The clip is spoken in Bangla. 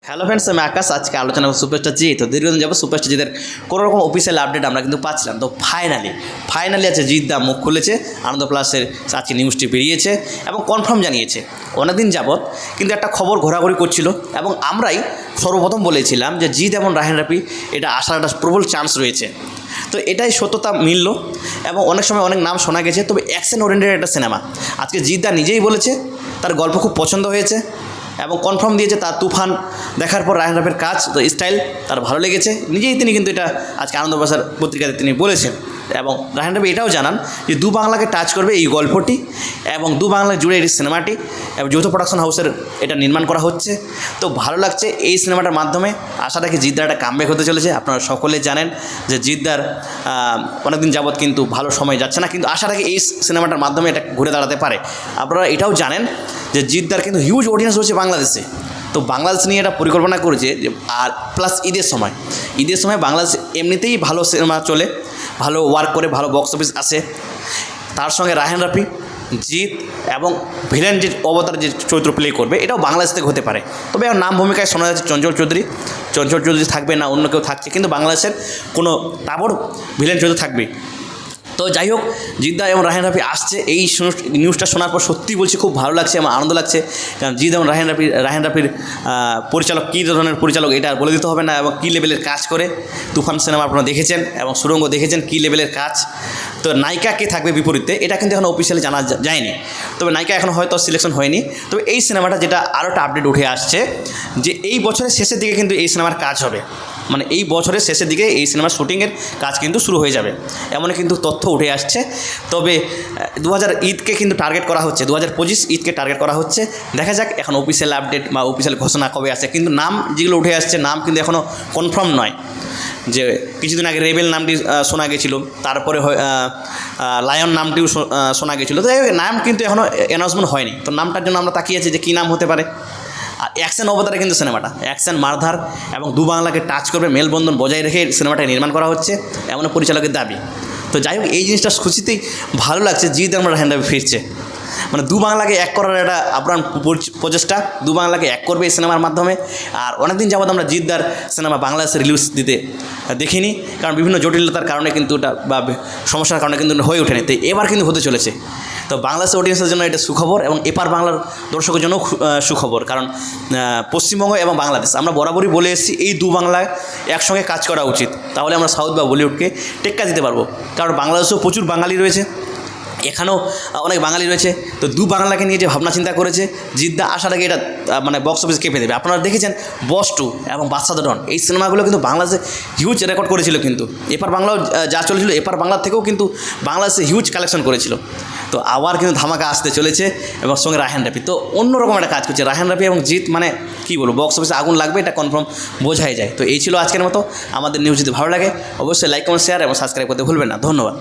হ্যালো ফ্রেন্ডস, আমি আকাশ। আজকে আলোচনা সুপারস্টার জিৎ। তো দীর্ঘদিন যাবো সুপারস্টার জিতের কোনো রকম অফিসিয়াল আপডেট আমরা কিন্তু পাচ্ছিলাম। তো ফাইনালি আছে জিৎ দা মুখ খুলেছে, আনন্দ প্লাসের আজকে নিউজটি বেরিয়েছে এবং কনফার্ম জানিয়েছে। অনেকদিন যাবৎ কিন্তু একটা খবর ঘোরাঘুরি করছিল এবং আমরাই সর্বপ্রথম বলেছিলাম যে জিৎ এবং রায়হান রাফি এটা আসার একটা প্রবল চান্স রয়েছে। তো এটাই সত্যতা মিলল এবং অনেক সময় অনেক নাম শোনা গেছে, তবে অ্যাকশন ওরিয়েন্টেড একটা সিনেমা। আজকে জিৎ দা নিজেই বলেছে তার গল্প খুব পছন্দ হয়েছে এবং কনফার্ম দিয়েছে তার তুফান দেখার পর রায়হান রাফির কাজ তো স্টাইল তার ভালো লেগেছে। নিজেই তিনি কিন্তু এটা আজকে আনন্দবাজার পত্রিকাতে তিনি বলেছেন এবং রায়হান রাফি এটাও জানান যে দু বাংলাকে টাচ করবে এই গল্পটি এবং দু বাংলা জুড়ে এই সিনেমাটি এবং যৌথ প্রোডাকশন হাউসের এটা নির্মাণ করা হচ্ছে। তো ভালো লাগছে এই সিনেমাটার মাধ্যমে। আশা রাখি জিৎদার একটা কামব্যাক হতে চলেছে। আপনারা সকলে জানেন যে জিৎদার অনেকদিন যাবৎ কিন্তু ভালো সময় যাচ্ছে না, কিন্তু আশা রাখি এই সিনেমাটার মাধ্যমে এটা ঘুরে দাঁড়াতে পারে। আপনারা এটাও জানেন যে জিৎদার কিন্তু হিউজ অডিয়েন্স রয়েছে বাংলাদেশে। তো বাংলাদেশ নিয়ে এটা পরিকল্পনা করেছে যে আর প্লাস ঈদের সময় বাংলাদেশ এমনিতেই ভালো সিনেমা চলে, ভালো ওয়ার্ক করে, ভালো বক্স অফিস আসে। তার সঙ্গে রায়হান রাফি, জিৎ এবং ভিলেন যে অবতার যে চরিত্র প্লে করবে এটাও বাংলাদেশ থেকে হতে পারে। তবে আর নাম ভূমিকায় শোনা যাচ্ছে চঞ্চল চৌধুরী থাকবে না অন্য কেউ থাকছে, কিন্তু বাংলাদেশের কোনো তাবড় ভিলেন চরিত্র থাকবে। তো যাই হোক, জিৎদা এবং রায়হান রাফি আসছে। এই নিউজটা শোনার পর সত্যিই বলছি খুব ভালো লাগছে এবং আনন্দ লাগছে। কারণ জিৎ এবং রায়হান রাফির পরিচালক কী ধরনের পরিচালক এটা বলে দিতে হবে না, এবং কী লেভেলের কাজ করে। তুফান সিনেমা আপনারা দেখেছেন এবং সুরঙ্গ দেখেছেন কী লেভেলের কাজ। তো নায়িকা কে থাকবে বিপরীতে এটা কিন্তু এখন অফিসিয়ালি জানা যায়নি, তবে নায়িকা এখন হয়তো সিলেকশন হয়নি। তবে এই সিনেমাটা যেটা আরও একটা আপডেট উঠে আসছে যে এই বছরের শেষের দিকে কিন্তু এই সিনেমার কাজ হবে, মানে এই বছরের শেষের দিকে এই সিনেমার শুটিংয়ের কাজ কিন্তু শুরু হয়ে যাবে, এমন কিন্তু তথ্য উঠে আসছে। তবে 2000 ঈদকে কিন্তু টার্গেট করা হচ্ছে, 2025 ঈদকে টার্গেট করা হচ্ছে। দেখা যাক এখন অফিসিয়াল আপডেট বা অফিসিয়াল ঘোষণা কবে আসে। কিন্তু নাম যেগুলো উঠে আসছে নাম কিন্তু এখনও কনফার্ম নয়। যে কিছুদিন আগে রেবেল নামটি শোনা গেছিলো, তারপরে লায়ন নামটিও শোনা গেছিলো। তো নাম কিন্তু এখনও অ্যানাউন্সমেন্ট হয়নি। তো নামটার জন্য আমরা তাকিয়ে আছি যে কী নাম হতে পারে। আর অ্যাকশন অবতারে কিন্তু সিনেমাটা অ্যাকশন মারধার এবং দু বাংলাকে টাচ করবে, মেলবন্ধন বজায় রেখে সিনেমাটা নির্মাণ করা হচ্ছে এমন পরিচালকের দাবি। তো যাই হোক, এই জিনিসটা খুশিতেই ভালো লাগছে। জিৎ এবং রায়হান রাফি ফিরছে, মানে দু বাংলাকে এক করার একটা আপ্রাণ প্রচেষ্টা। দু বাংলাকে এক করবে এই সিনেমার মাধ্যমে। আর অনেকদিন যাবত আমরা জিৎদার সিনেমা বাংলাদেশে রিলিজ দিতে দেখিনি, কারণ বিভিন্ন জটিলতার কারণে কিন্তু এটা বা সমস্যার কারণে কিন্তু হয়ে ওঠেনি। তো এবার কিন্তু হতে চলেছে। তো বাংলাদেশের অডিয়েন্সের জন্য এটা সুখবর এবং এপার বাংলার দর্শকের জন্য সুখবর। কারণ পশ্চিমবঙ্গ এবং বাংলাদেশ আমরা বরাবরই বলে এসেছি এই দু বাংলায় একসঙ্গে কাজ করা উচিত, তাহলে আমরা সাউথ বা বলিউডকে টেক্কা দিতে পারবো। কারণ বাংলাদেশেও প্রচুর বাঙালি রয়েছে, এখানেও অনেক বাঙালি রয়েছে। তো দু বাংলাকে নিয়ে যে ভাবনা চিন্তা করেছে জিৎদা, আসার আগে এটা মানে বক্স অফিস কেঁপে দেবে। আপনারা দেখেছেন বস 2 এবং বাদশা ডন, এই সিনেমাগুলো কিন্তু বাংলাদেশে হিউজ রেকর্ড করেছিল। কিন্তু এপার বাংলাও যা চলেছিল এপার বাংলার থেকেও কিন্তু বাংলাদেশে হিউজ কালেকশন করেছিল। তো আবার কিন্তু ধামাকা আসতে চলেছে এবং সঙ্গে রায়হান রাফি তো অন্যরকম একটা কাজ করছে। রায়হান রাফি এবং জিৎ মানে কী বলবো, বক্স অফিসে আগুন লাগবে এটা কনফার্ম বোঝাই যায়। তো এই ছিল আজকের মতো আমাদের নিউজ। যদি ভালো লাগে অবশ্যই লাইক, কমেন্ট, শেয়ার এবং সাবস্ক্রাইব করতে ভুলবেন না। ধন্যবাদ।